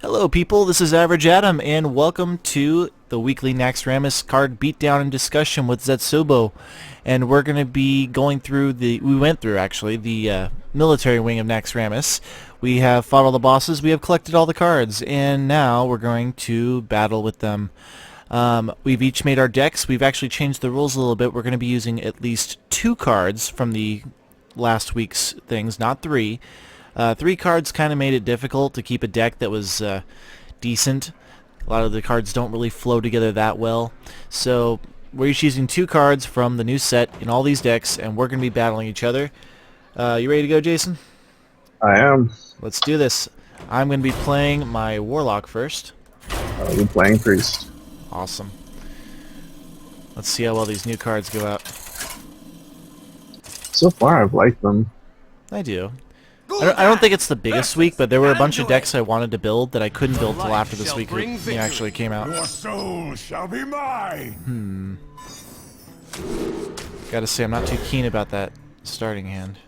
Hello people, this is Average Adam, and welcome to the weekly Naxxramas card beatdown and discussion with Zetsubou. And we're going to be going through we went through actually, the military wing of Naxxramas. We have fought all the bosses, we have collected all the cards, and now we're going to battle with them. We've each made our decks. We've actually changed the rules a little bit. We're going to be using at least 2 cards from the last week's things, not 3. 3 cards kind of made it difficult to keep a deck that was decent. A lot of the cards don't really flow together that well. So we're each using 2 cards from the new set in all these decks, and we're going to be battling each other. You ready to go, Jason? I am. Let's do this. I'm going to be playing my Warlock first. You're playing Priest. Awesome. Let's see how well these new cards go out. So far, I've liked them. I do. I don't think it's the biggest week, but there were a bunch of decks I wanted to build that I couldn't build till after this week actually came out. Your soul shall be mine. Gotta say, I'm not too keen about that starting hand.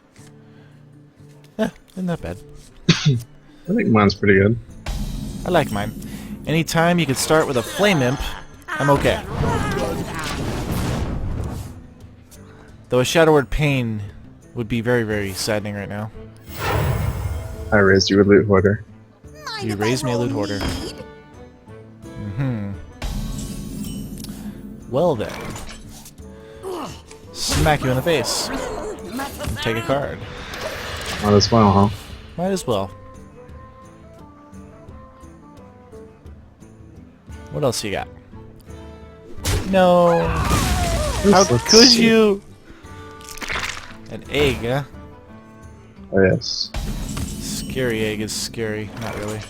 Isn't that bad. I think mine's pretty good. I like mine. Anytime you could start with a Flame Imp, I'm okay. Though a Shadow Word Pain would be very, very saddening right now. I raised you a loot hoarder. You raised me a loot hoarder. Well then. Smack you in the face. And take a card. Might as well, huh? Might as well. What else you got? No. How could you? An egg, huh? Oh, yes. Scary egg is scary. Not really.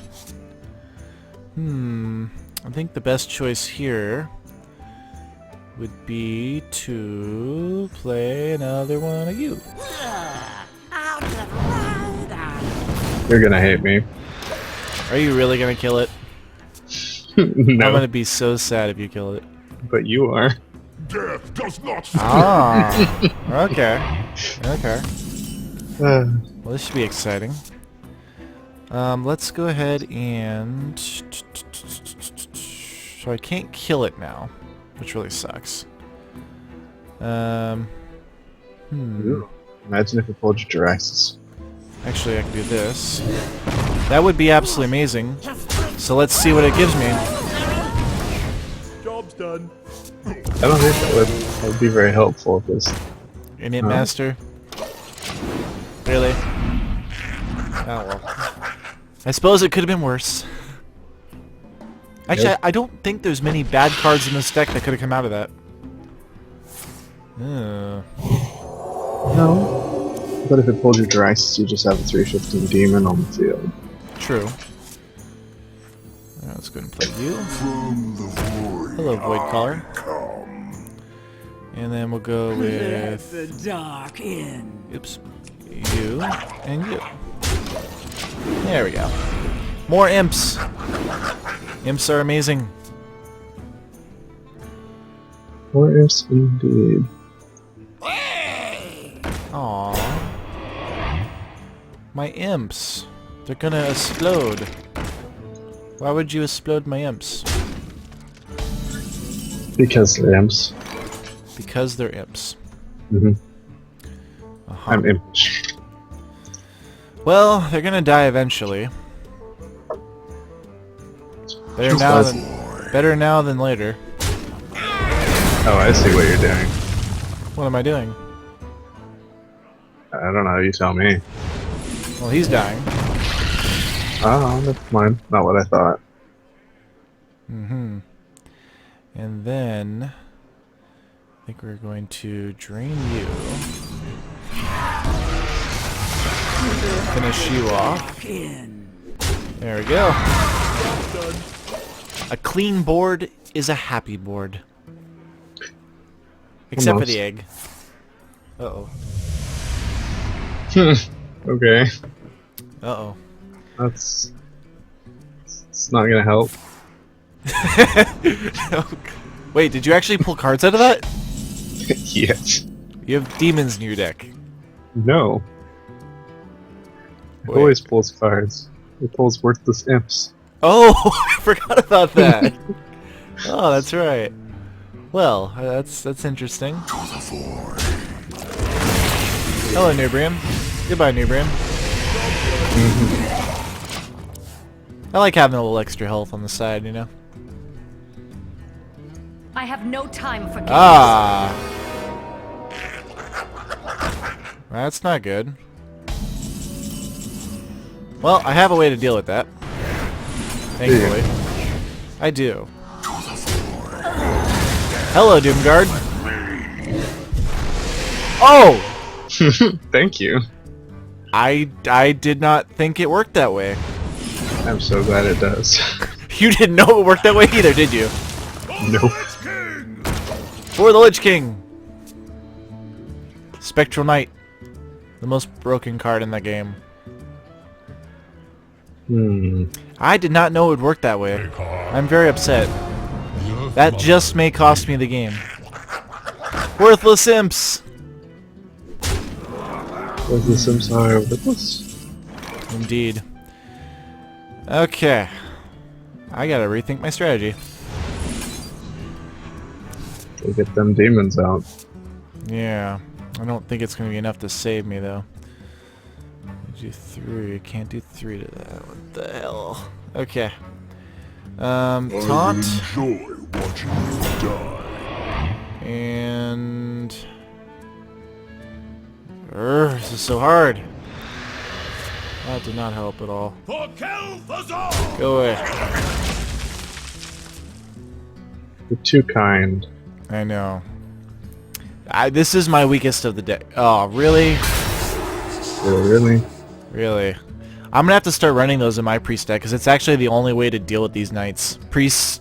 I think the best choice here would be to play another one of you. You're gonna hate me. Are you really gonna kill it? No, I'm gonna be so sad if you kill it. but you are. Death does not Okay. Okay. Uh, Well, this should be exciting. Let's go ahead and... So I can't kill it now, which really sucks. Imagine if it pulled your Juraxis. Actually, I can do this. That would be absolutely amazing. So let's see what it gives me. Job's done. I don't think that would be very helpful because Innate Master. Really? Oh well. I suppose it could have been worse. Actually, Yep. I don't think there's many bad cards in this deck that could have come out of that. no. But if it pulled your Juraxis, you just have a 3/15 demon on the field. True. Let's go ahead and play you. From the void. Hello, Void Caller. Come. And then we'll go with... The dark in. Oops. You and you. There we go. More imps. Imps are amazing. Or ifs indeed. Aww. My imps. They're gonna explode. Why would you explode my imps? Because they're imps. Because they're imps. I'm impish. Well, they're gonna die eventually. Better now than later. Oh, I see what you're doing. What am I doing? I don't know, you tell me. Well, he's dying. Oh, never mind. Not what I thought. And then... I think we're going to drain you. Finish you off. There we go. A clean board is a happy board. Except for the egg. Uh-oh. Okay. Uh-oh. It's not gonna help. Wait, did you actually pull cards out of that? Yes. You have demons in your deck. No. It Wait. always pulls cards. It pulls worthless imps. Oh, I forgot about that. Oh, that's right. Well, that's interesting. To the void. Hello, Nubrium. Goodbye, Nubrium. I like having a little extra health on the side, you know? I have no time for games. Ah! That's not good. Well, I have a way to deal with that. Thankfully. I do. Hello, Doomguard. Oh! Thank you. I did not think it worked that way. I'm so glad it does. You didn't know it worked that way either, did you? Nope. For the Lich King! Spectral Knight. The most broken card in the game. I did not know it would work that way. I'm very upset. That just may cost me the game. Worthless imps! The Sims are worthless. Indeed. Okay. I gotta rethink my strategy. We'll get them demons out. Yeah. I don't think it's gonna be enough to save me, though. Do 3. Can't do 3 to that. What the hell? Okay. Taunt. Enjoy watching you die. And... this is so hard. That did not help at all. For Kel'Thuzor! Go away. You're too kind. I know. This is my weakest of the deck. Oh, really? Really? Really? I'm gonna have to start running those in my priest deck, because it's actually the only way to deal with these knights. Priests,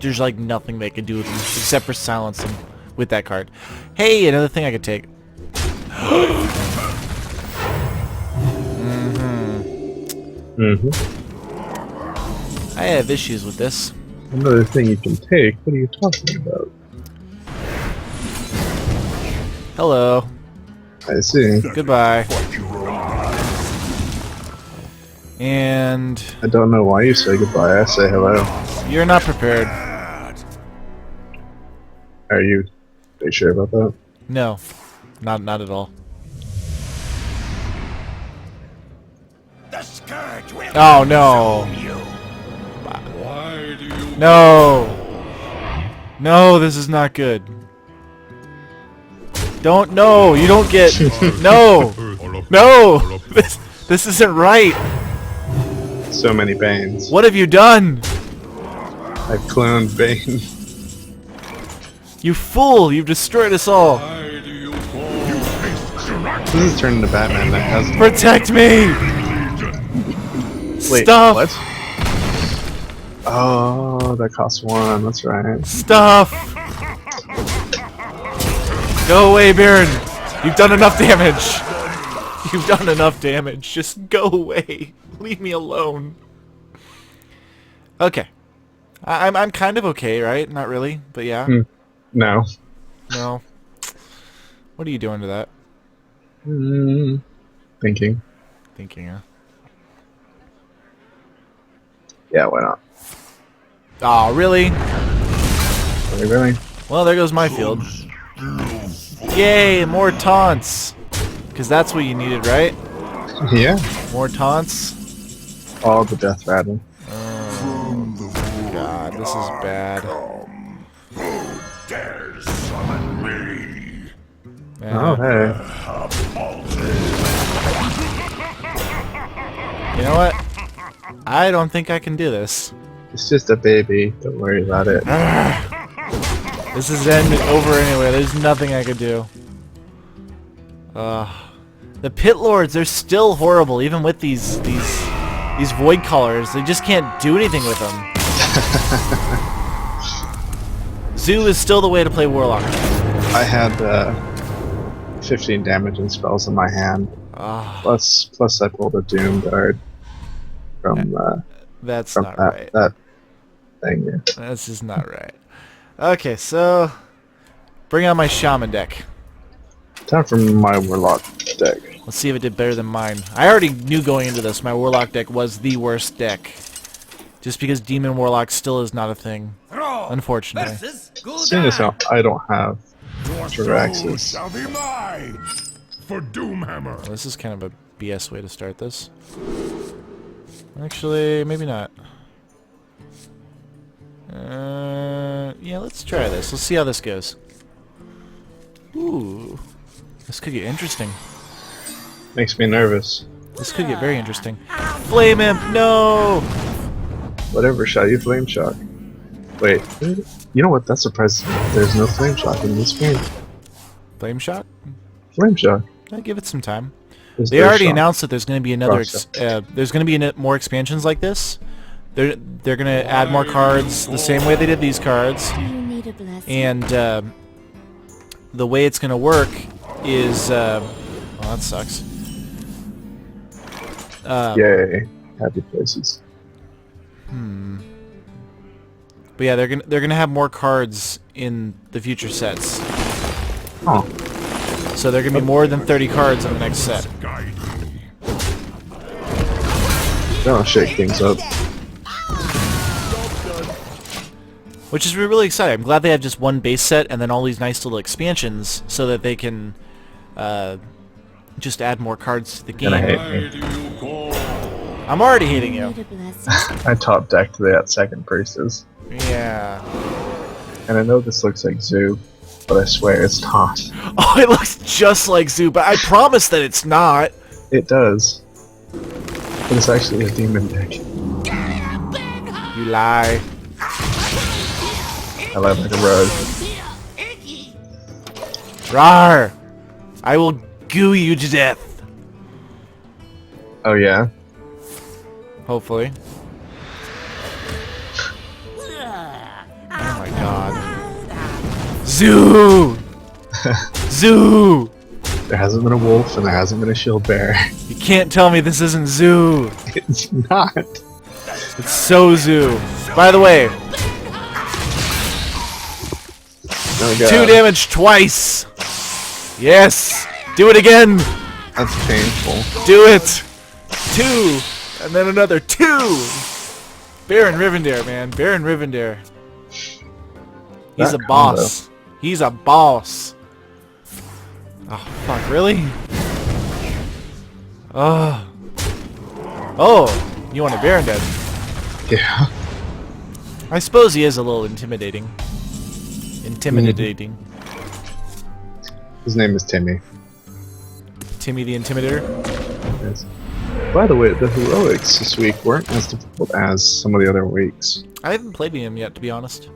there's like nothing they can do with them, except for silence them with that card. Hey, another thing I could take. I have issues with this. Another thing you can take? What are you talking about? Hello. I see. Goodbye. And... I don't know why you say goodbye, I say hello. you're not prepared. Are you sure about that? No. Not at all. The scourge will Oh, no. consume you. Why do you No. No, this is not good. Don't, no, you don't get, no. No. This isn't right. So many Banes. What have you done? I've cloned Bane. You fool, you've destroyed us all. This is turning to Batman that has Protect me. Wait, Stuff. what? Oh, that costs 1, that's right. Stuff. Go away, Baron. You've done enough damage. You've done enough damage. Just go away. Leave me alone. Okay. I'm kind of okay, right? Not really, but yeah. No. No. What are you doing to that? Thinking. Thinking, huh? Yeah, why not? Oh, really? Really? Well, there goes my field. Yay, more taunts. Because that's what you needed, right? Yeah. More taunts. All the death rattle. God, this is bad. dare summon me? Oh, hey. You know what? I don't think I can do this. It's just a baby. Don't worry about it. This is over anyway. There's nothing I could do. The pit lords, they're still horrible, even with these void callers. They just can't do anything with them. Zoo is still the way to play warlock. I had 15 damage and spells in my hand. Plus I pulled a doom guard from That's from not that right. that thing. Yeah. This is not right. Okay, so bring out my shaman deck. Time for my warlock deck. Let's see if it did better than mine. I already knew going into this my warlock deck was the worst deck. Just because Demon Warlock still is not a thing, unfortunately. Seeing as how I don't have Your soul Jiraxis. shall be mine for Doomhammer. This is kind of a BS way to start this. Actually, maybe not. Yeah, let's try this. Let's see how this goes. Ooh. This could get interesting. Makes me nervous. This could get very interesting. Flame Imp, no! Whatever shot you, Flame Shock. Wait, you know what? That surprises me. There's no Flame Shock in this game. Flame Shot? Flame Shock. I'll give it some time. There's They Earth already Shock. announced that there's going to be another. Frost There's going to be more expansions like this. They're going to add more cards the same way they did these cards, You need a blessing. and the way it's going to work is. Well, that sucks. Yay. Happy places. But yeah, they're gonna have more cards in the future sets. Oh. So they're gonna be more than 30 cards in the next set. Guide me. That'll shake things up. Which is really exciting. I'm glad they have just one base set and then all these nice little expansions so that they can just add more cards to the game. And I hate Where me. do you go? I'm already hating you. Need a blessing. I top decked that second priestess. Yeah. And I know this looks like Zoo, but I swear it's not. Oh, it looks just like Zoo, but I promise that it's not. It does. But it's actually a demon deck. You lie. I like like a rogue. Rawr! I will goo you to death. Oh yeah? Hopefully. Oh my god. Zoo! Zoo! There hasn't been a wolf and there hasn't been a shield bear. You can't tell me this isn't Zoo. It's not. It's so Zoo. By the way, Oh god. 2 damage twice. Yes. Do it again. That's painful. Do it. 2. And then another 2. Baron Rivendare, man. Baron Rivendare. He's That a boss. He's a boss. Oh, fuck. Really? Oh. Oh. You want a Baron dead? Yeah. I suppose he is a little intimidating. Intimidating. His name is Timmy. Timmy the Intimidator. Yes. By the way, the heroics this week weren't as difficult as some of the other weeks. I haven't played him yet, to be honest.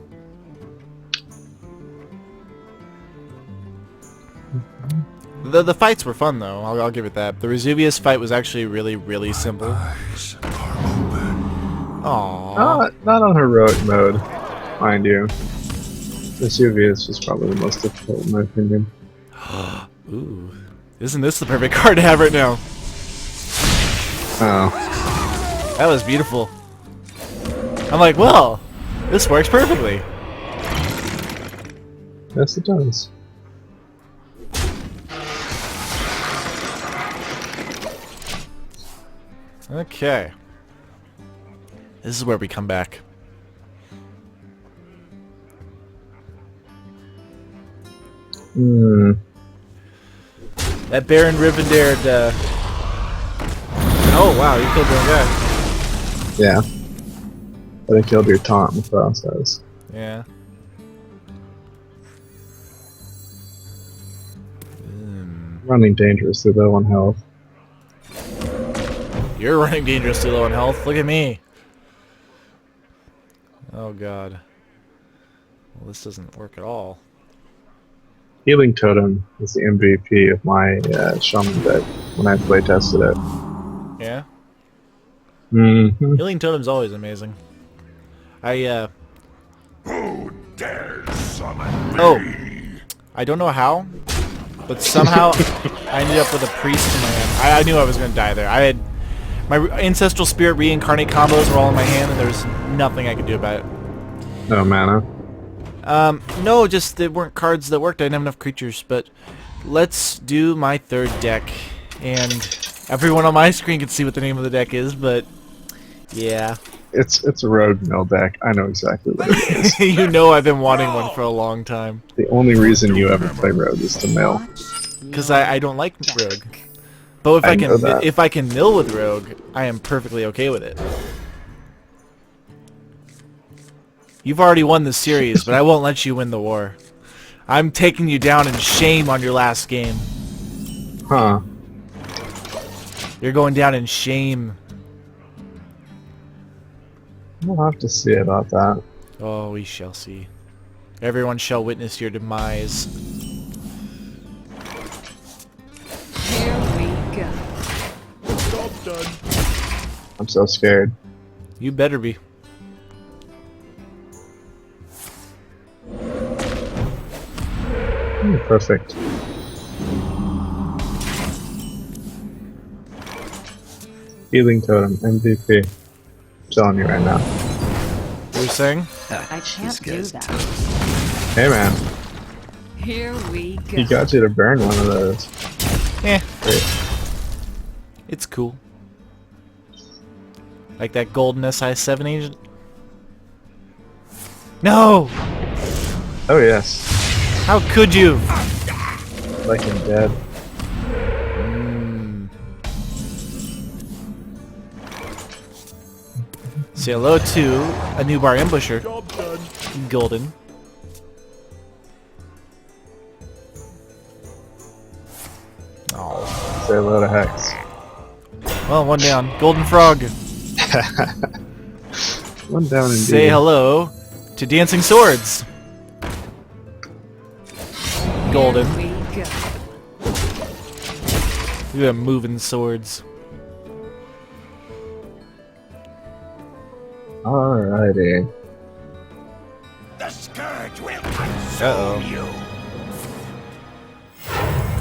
The fights were fun, though. I'll give it that. The Vesuvius fight was actually really, really simple. Aww. Not on heroic mode, mind you. Vesuvius was probably the most difficult in my opinion. Ooh. Isn't this the perfect card to have right now? Oh. That was beautiful. I'm like, well, this works perfectly. Yes, it does. Okay. This is where we come back. Hmm. That Baron Rivendare, oh wow, you killed your own guy. Yeah. But I killed your taunt in the process. Yeah. Running dangerously low on health. You're running dangerously low on health. Look at me. Oh god. Well, this doesn't work at all. Healing Totem is the MVP of my Shaman deck when I play tested it. Yeah? Mm-hmm. Healing Totem's always amazing. Who dares summon me? Oh. I don't know how, but somehow I ended up with a priest in my hand. I knew I was going to die there. I had my Ancestral Spirit Reincarnate combos were all in my hand, and there was nothing I could do about it. No mana. No, just they weren't cards that worked. I didn't have enough creatures, but let's do my third deck. And everyone on my screen can see what the name of the deck is, but yeah. It's a rogue mill deck. I know exactly what it is. You know I've been wanting one for a long time. The only reason you ever play rogue is to mill. Because I don't like rogue. But if I I know can that. if I can mill with rogue, I am perfectly okay with it. You've already won the series, but I won't let you win the war. I'm taking you down in shame on your last game. Huh. You're going down in shame. We'll have to see about that. Oh, we shall see. Everyone shall witness your demise. Here we go. I'm so scared. You better be. Perfect. Healing totem, MVP. I'm telling you right now. What are you saying? I can't do that. Hey man, Here we go. he got you to burn one of those. Eh, Great. it's cool. Like that golden SI-7 agent? No! Oh yes, How could you? like him dead. Say hello to a new bar ambusher. Golden. Oh. Say hello to Hex. Well, one down. Golden frog. One down indeed. Say hello to dancing swords. Golden. Here we go. Look at them moving swords. Alrighty. The scourge will Uh-oh. consume you.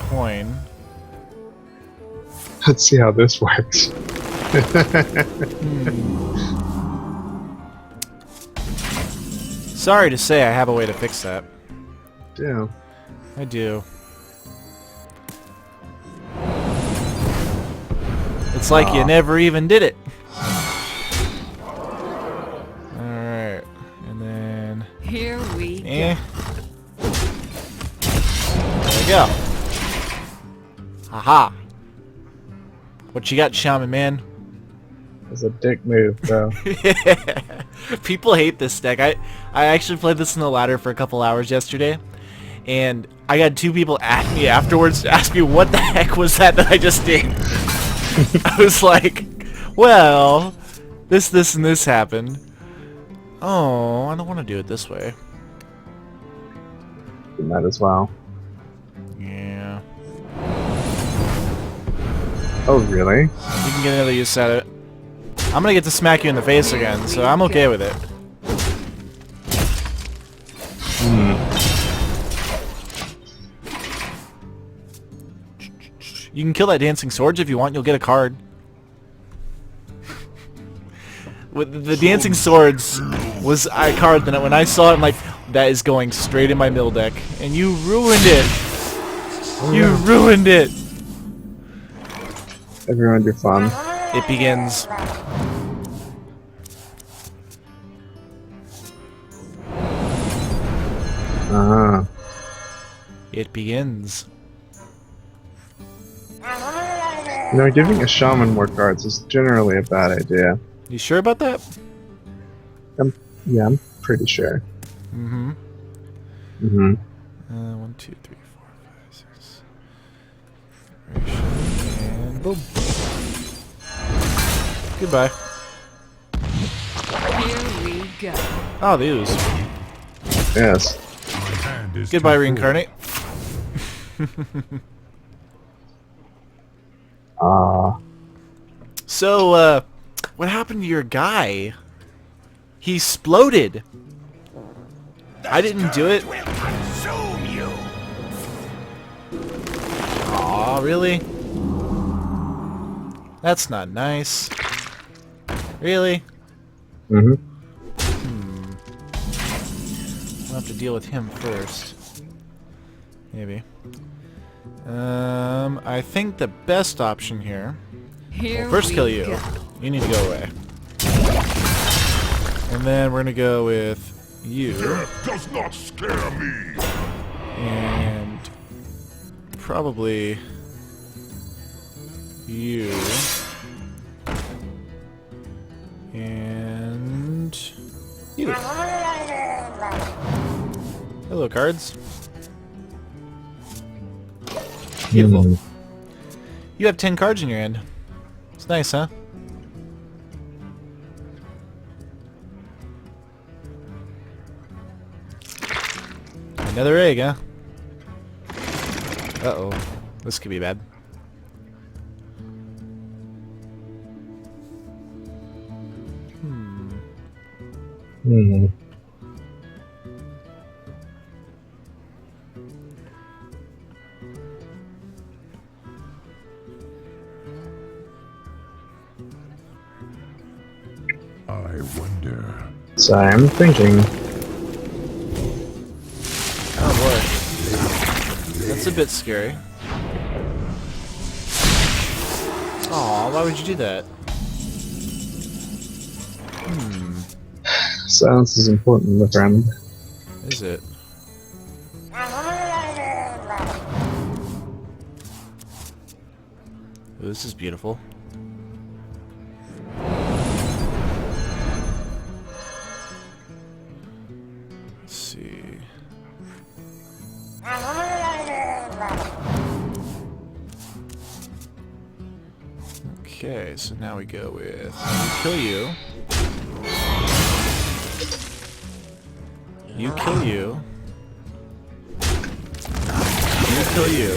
Coin. Let's see how this works. Sorry to say I have a way to fix that. Damn. I do. It's like you never even did it. Alright. And then... Here we Eh. go. There we go. Haha. What you got, Shaman Man? It's a dick move, bro. People hate this deck. I actually played this in the ladder for a couple hours yesterday, and I got two people at me afterwards to ask me what the heck was that I just did. I was like, well, this, and this happened. Oh, I don't want to do it this way. You might as well. Yeah. Oh, really? You can get another use out of it. I'm gonna get to smack you in the face again, so I'm okay with it. You can kill that dancing swords if you want. You'll get a card. With the dancing swords was a card that when I saw it, I'm like, that is going straight in my mill deck, and you ruined it. You ruined it. Everyone, you're fun. It begins. Ah. It begins. You know, giving a shaman more cards is generally a bad idea. You sure about that? Yeah, I'm pretty sure. Mm-hmm. Mm-hmm. 1, 2, 3, 4, 5, 6. And boom. Goodbye. Here we go. Oh, these. Yes. My hand is Goodbye, too full. reincarnate. So, what happened to your guy? He exploded. I didn't do it. Will consume you. Aw, really? That's not nice. Really? Mm-hmm. I'll have to deal with him first. Maybe. I think the best option here... Here First we kill you. go. You need to go away. And then we're gonna go with you. Death does not scare me. And probably you. And you. Hello, cards. Beautiful. You have 10 cards in your hand. It's nice, huh? Another egg, huh? Uh-oh. This could be bad. Hmm. I wonder. So I'm thinking. Oh boy. That's a bit scary. Aw, why would you do that? Silence is important, my friend. Is it? Ooh, this is beautiful. Let's see. Okay, so now we go with kill you. You kill you. You kill you.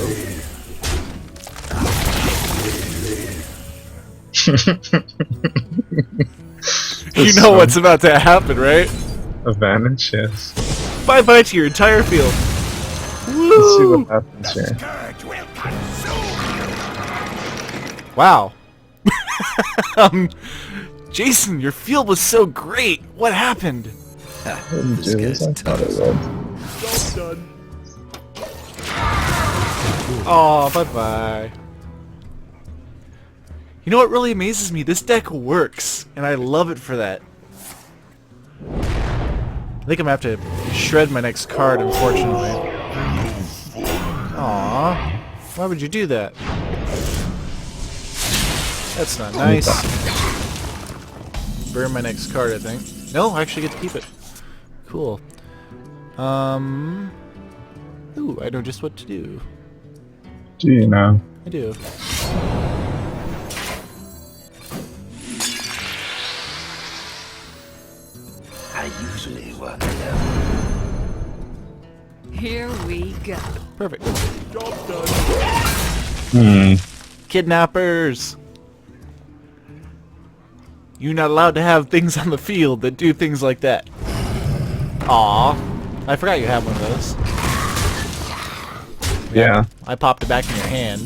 You know what's about to happen, right? Advantage, yes. Bye-bye to your entire field. Let's see Woo! what happens here. Scourge will consume you. Wow. Jason, your field was so great. What happened? Didn't do as I thought it would. Oh, bye-bye. You know what really amazes me? This deck works, and I love it for that. I think I'm gonna have to shred my next card, unfortunately. Aww. Why would you do that? That's not nice. Burn my next card, I think. No, I actually get to keep it. Cool. Ooh, I know just what to do. Do you know? I do. I usually work alone. Here we go. Perfect. Hmm. Kidnappers! You're not allowed to have things on the field that do things like that. Aw. I forgot you had one of those. Yeah. I popped it back in your hand.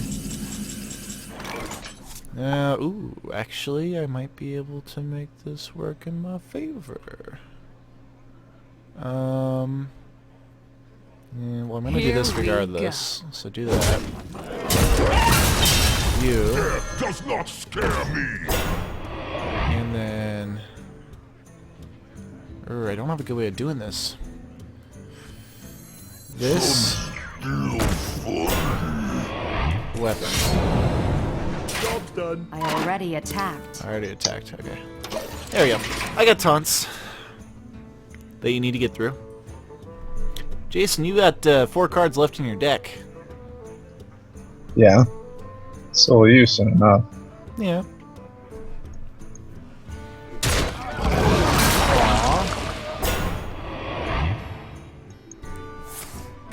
Ooh, actually, I might be able to make this work in my favor. Yeah, well, I'm gonna do this Here we regardless. So do that. You. Death does not scare me. And then... I don't have a good way of doing this. This... weapon. Job's done. I already attacked. I already attacked, okay. There we go. I got taunts that you need to get through. Jason, you got 4 cards left in your deck. Yeah. So will you soon enough. Yeah.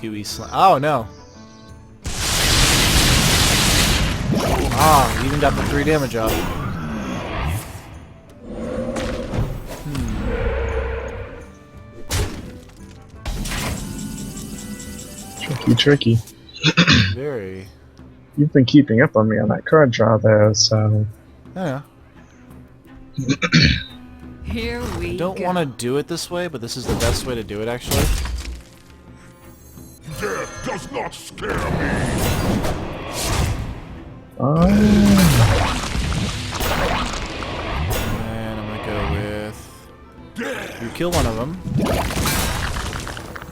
Gooey slime. Oh no. Ah, you even got the 3 damage off. Tricky. Very. You've been keeping up on me on that card draw there, so... Yeah. Here we Don't go. want to do it this way, but this is the best way to do it, actually. Death does not scare me. And I'm gonna go with dead. You kill one of them.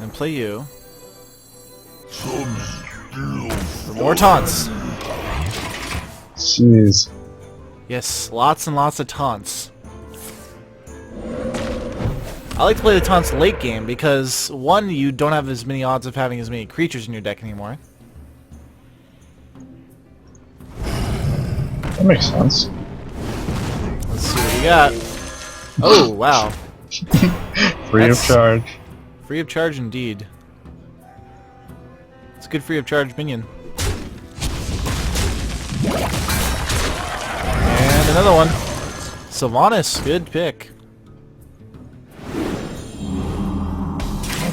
And play you. For more taunts. Jeez. Yes, lots and lots of taunts. I like to play the taunts late game because, one, you don't have as many odds of having as many creatures in your deck anymore. That makes sense. Let's see what we got. Oh, wow. Free of That's- charge. Free of charge indeed. It's a good free of charge minion. And another one. Sylvanas, good pick.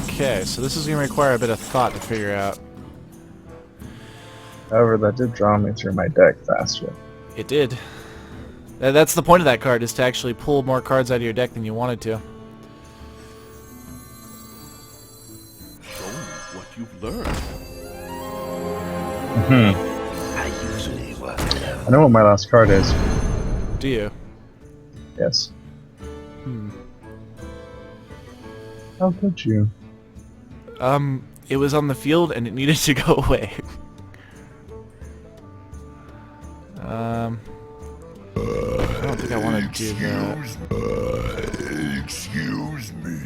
Okay, so this is going to require a bit of thought to figure out. However, that did draw me through my deck faster. It did. That's the point of that card, is to actually pull more cards out of your deck than you wanted to. Show me what you've learned. I usually work alone. I know what my last card is. Do you? Yes. Hmm. How could you? It was on the field and it needed to go away. I don't think I want to do that. Excuse me.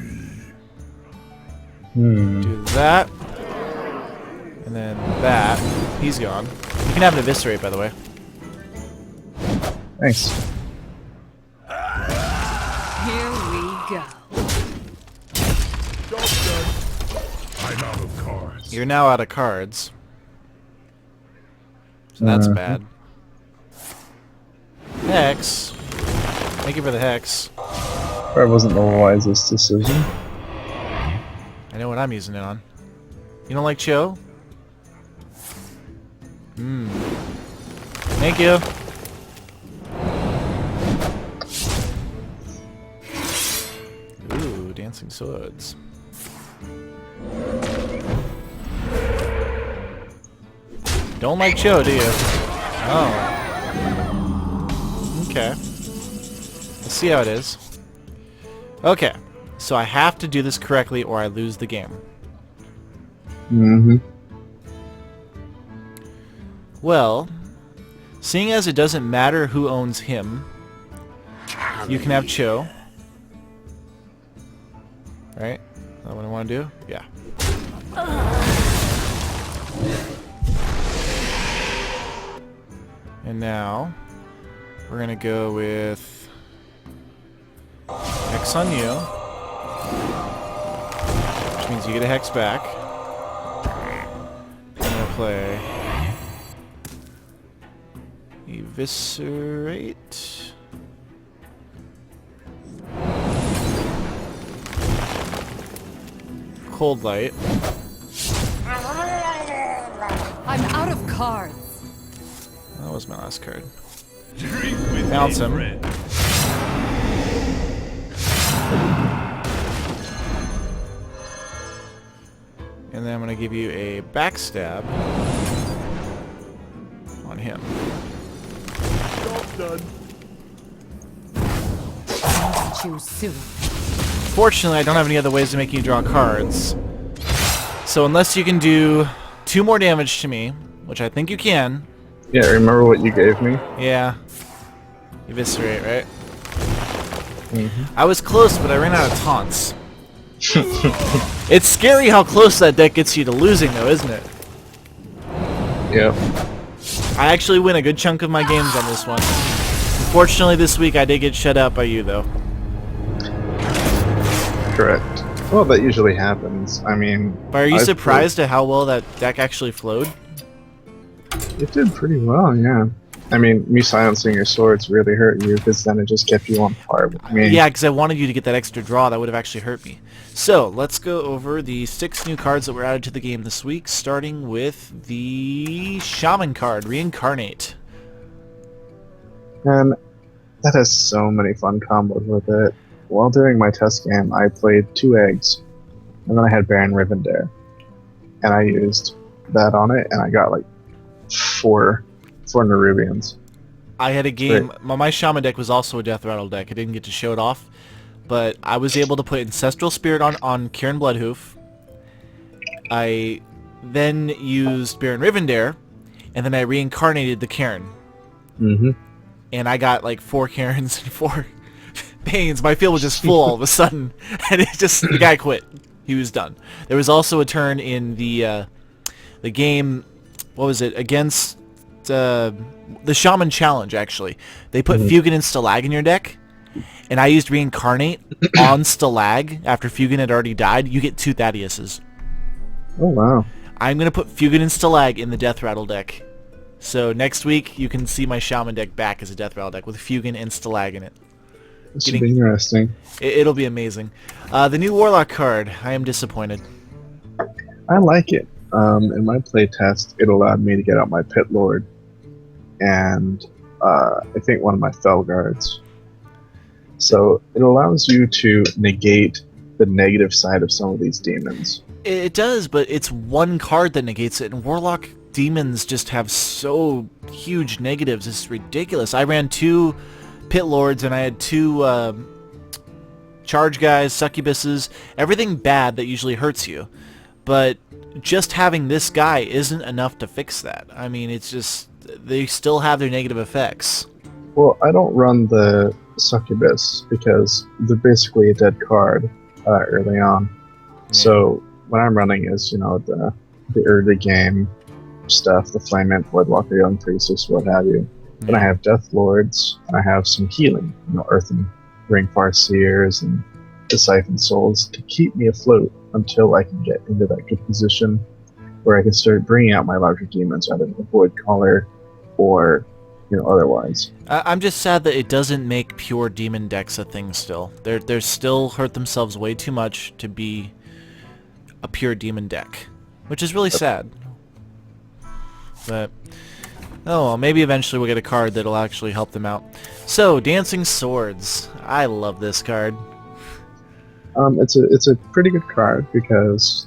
Do that. And then that. He's gone. You can have an eviscerate, by the way. Thanks. Here we go. Job done. I'm out of cards. You're now out of cards. So that's bad. Hex. Thank you for the hex. Probably wasn't the wisest decision. I know what I'm using it on. You don't like Cho? Thank you. Ooh, dancing swords. Don't like Cho, do you? Oh. Okay. Let's see how it is. Okay. So I have to do this correctly or I lose the game. Mm-hmm. Well, seeing as it doesn't matter who owns him, you can have Cho. Right? Is that what I want to do? Yeah. And now, we're going to go with Hex on you, which means you get a Hex back. I'm going to play Eviscerate. Cold Light. I'm out of cards. That was my last card. Drink with Bounce me, him. friend. And then I'm going to give you a backstab on him. Job done. Choose soon. Fortunately, I don't have any other ways to make you draw cards. So unless you can do 2 more damage to me, which I think you can. Yeah, remember what you gave me? Yeah. Eviscerate, right? Mm-hmm. I was close, but I ran out of taunts. It's scary how close that deck gets you to losing, though, isn't it? Yep. I actually win a good chunk of my games on this one. Unfortunately, this week I did get shut out by you, though. Correct. Well, that usually happens. I mean... But are you I've surprised at how well that deck actually flowed? It did pretty well, yeah. I mean, me silencing your swords really hurt you, because then it just kept you on par with me. Yeah, because I wanted you to get that extra draw. That would have actually hurt me. So, let's go over the 6 new cards that were added to the game this week, starting with the Shaman card, Reincarnate. And that has so many fun combos with it. While doing my test game, I played 2 eggs, and then I had Baron Rivendare. And I used that on it, and I got like 4 Nerubians. I had a game... My Shaman deck was also a Death Rattle deck. I didn't get to show it off. but I was able to put Ancestral Spirit on Kieran Bloodhoof. I then used Baron Rivendare, and then I reincarnated the Kieran. Mm-hmm. And I got like 4 Kairns and 4 Pains. My field was just full all of a sudden, and the guy quit. He was done. There was also a turn in the game, what was it, against the Shaman Challenge, actually. They put Fugan and Stalag in your deck, and I used Reincarnate on Stalag after Fugan had already died. You get 2 Thaddeus's. Oh, wow. I'm going to put Fugan and Stalag in the Death Rattle deck. So next week, you can see my Shaman deck back as a Death Rattle deck with Fugan and Stalag in it. This should be interesting. It'll be amazing. The new Warlock card, I am disappointed. I like it. In my playtest, it allowed me to get out my Pit Lord and I think one of my Fell Guards. So it allows you to negate the negative side of some of these demons. It does, but it's one card that negates it, and Warlock demons just have so huge negatives. It's ridiculous. I ran 2 Pit Lords, and I had 2 Charge Guys, Succubuses, everything bad that usually hurts you. But just having this guy isn't enough to fix that. I mean, it's just, they still have their negative effects. Well, I don't run the Succubus because they're basically a dead card early on. Yeah. So what I'm running is, the early game stuff, the Flame Imp, Voidwalker, Young Priestess, what have you. Yeah. And I have Death Lords, and I have some healing, Earth and Ring Farseers and the Siphon Souls to keep me afloat until I can get into that good position where I can start bringing out my larger demons, either the Void Caller or, otherwise. I'm just sad that it doesn't make pure demon decks a thing still. They're still hurt themselves way too much to be a pure demon deck, which is really sad. But oh well, maybe eventually we'll get a card that'll actually help them out. So, Dancing Swords. I love this card. It's a pretty good card because,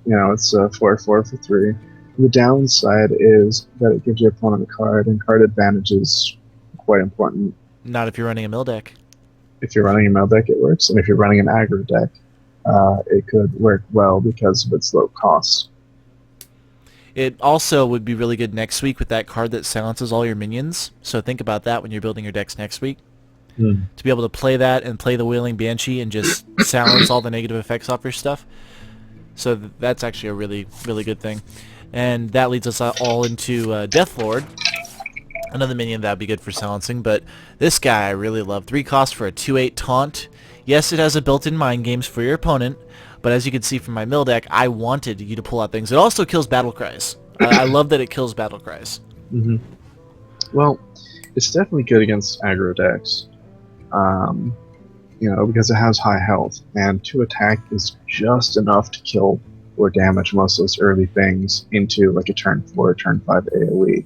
it's 4/4 for 3. The downside is that it gives your opponent a card, and card advantage is quite important. Not if you're running a mill deck. If you're running a mill deck, it works, and if you're running an aggro deck, it could work well because of its low cost. It also would be really good next week with that card that silences all your minions. So think about that when you're building your decks next week. To be able to play that and play the Wailing Banshee and just silence all the negative effects off your stuff. So that's actually a really, really good thing. And that leads us all into Death Lord. Another minion that would be good for silencing. But this guy I really love. 3 cost for a 2/8 taunt. Yes, it has a built-in Mind Games for your opponent. But as you can see from my mill deck, I wanted you to pull out things. It also kills Battle Cries. I love that it kills Battle Cries. Well, it's definitely good against aggro decks. Because it has high health, and 2 attack is just enough to kill or damage most of those early things into like a turn 4, turn 5 AoE.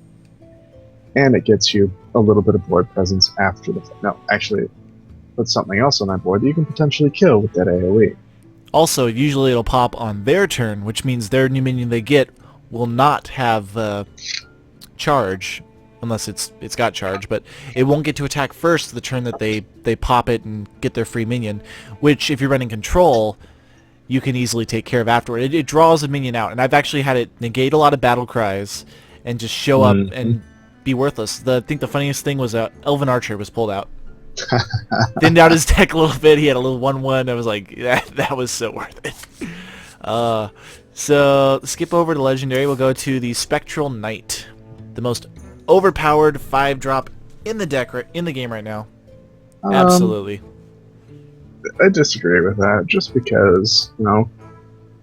And it gets you a little bit of board presence after the... No, actually, put something else on that board that you can potentially kill with that AoE. Also, usually it'll pop on their turn, which means their new minion they get will not have charge, unless it's got charge, but it won't get to attack first the turn that they pop it and get their free minion, which if you're running control, you can easily take care of afterward. It draws a minion out, and I've actually had it negate a lot of Battle Cries and just show up and be worthless. I think the funniest thing was Elven Archer was pulled out. Thinned out his deck a little bit. He had a little 1/1. I was like, that was so worth it. So skip over to Legendary. We'll go to the Spectral Knight, the most overpowered 5-drop in the deck in the game right now. Absolutely. I disagree with that, just because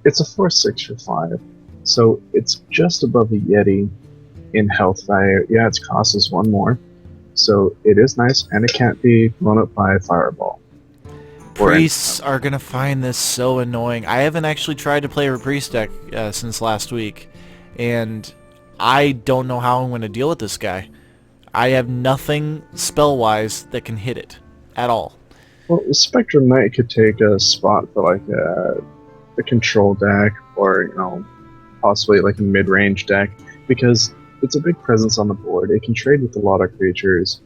it's a 4/6 for 5, so it's just above a Yeti in health value. Yeah, its cost is 1 more. So it is nice, and it can't be blown up by a fireball. Priests are going to find this so annoying. I haven't actually tried to play a priest deck since last week, and I don't know how I'm going to deal with this guy. I have nothing spell-wise that can hit it at all. Well, the Spectrum Knight could take a spot for like a control deck, or possibly like a mid-range deck, because it's a big presence on the board. It can trade with a lot of creatures,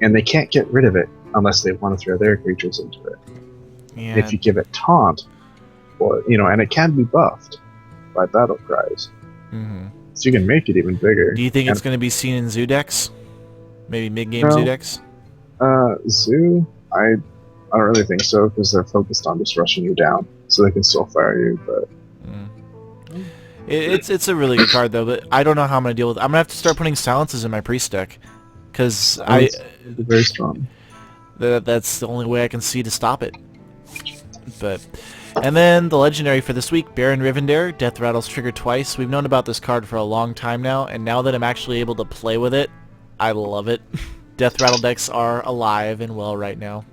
and they can't get rid of it unless they want to throw their creatures into it. Yeah. If you give it taunt, or and it can be buffed by battle cries, hmm so you can make it even bigger. Do you think it's And, going to be seen in zoo decks? Maybe mid-game No. zoo decks? Zoo, I don't really think so, because they're focused on just rushing you down, so they can still fire you. But It's a really good card though, but I don't know how I'm gonna deal with it. I'm gonna have to start putting silences in my priest deck, because it's very strong. that's the only way I can see to stop it. But and then the legendary for this week, Baron Rivendare, Death Rattles trigger twice. We've known about this card for a long time now, and now that I'm actually able to play with it, I love it. Death Rattle decks are alive and well right now.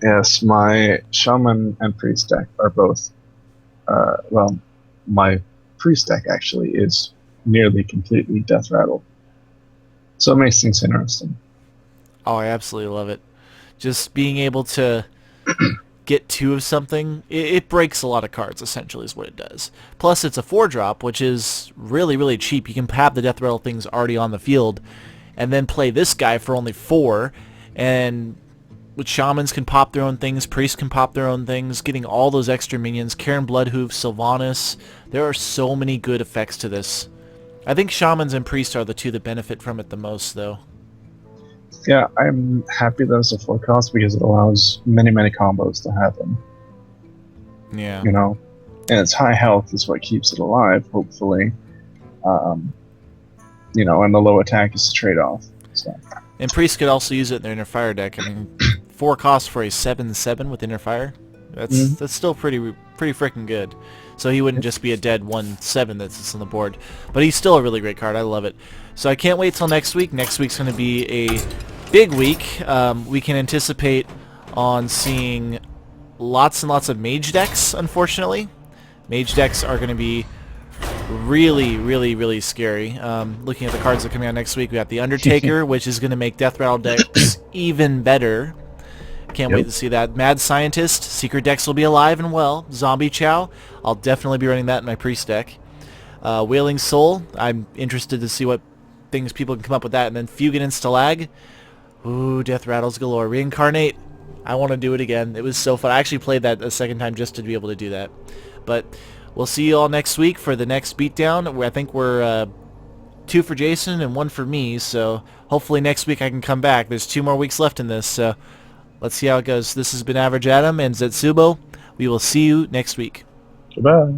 Yes, my shaman and priest deck are both. Well, my priest deck actually is nearly completely death rattle, so it makes things interesting. Oh, I absolutely love it. Just being able to get 2 of something, it breaks a lot of cards, essentially, is what it does. Plus, it's a 4-drop, which is really, really cheap. You can have the Death Rattle things already on the field, and then play this guy for only 4, and with shamans can pop their own things, priests can pop their own things, getting all those extra minions, Karen Bloodhoof, Sylvanas. There are so many good effects to this. I think shamans and priests are the 2 that benefit from it the most, though. Yeah, I'm happy that it's a 4 cost because it allows many combos to happen. Yeah. And its high health is what keeps it alive, hopefully. And the low attack is a trade-off. So. And priests could also use it in their Inner Fire deck. I mean, 4 costs for a 7/7 with Inner Fire. That's still pretty freaking good. So he wouldn't just be a dead 1/7 that sits on the board. But he's still a really great card. I love it. So I can't wait till next week. Next week's going to be a big week. We can anticipate on seeing lots and lots of mage decks, unfortunately. Mage decks are going to be really, really, really scary. Looking at the cards that are coming out next week, we got the Undertaker, which is going to make Death Rattle decks even better. Can't wait to see that. Mad Scientist, secret decks will be alive and well. Zombie Chow, I'll definitely be running that in my priest deck. Wailing Soul, I'm interested to see what things people can come up with that. And then Fugit and Stalag, ooh, Death Rattles galore. Reincarnate, I want to do it again. It was so fun. I actually played that a second time just to be able to do that. But we'll see you all next week for the next Beatdown. I think we're 2 for Jason and 1 for me, so hopefully next week I can come back. There's 2 more weeks left in this, so let's see how it goes. This has been Average Adam and Zetsubou. We will see you next week. Goodbye.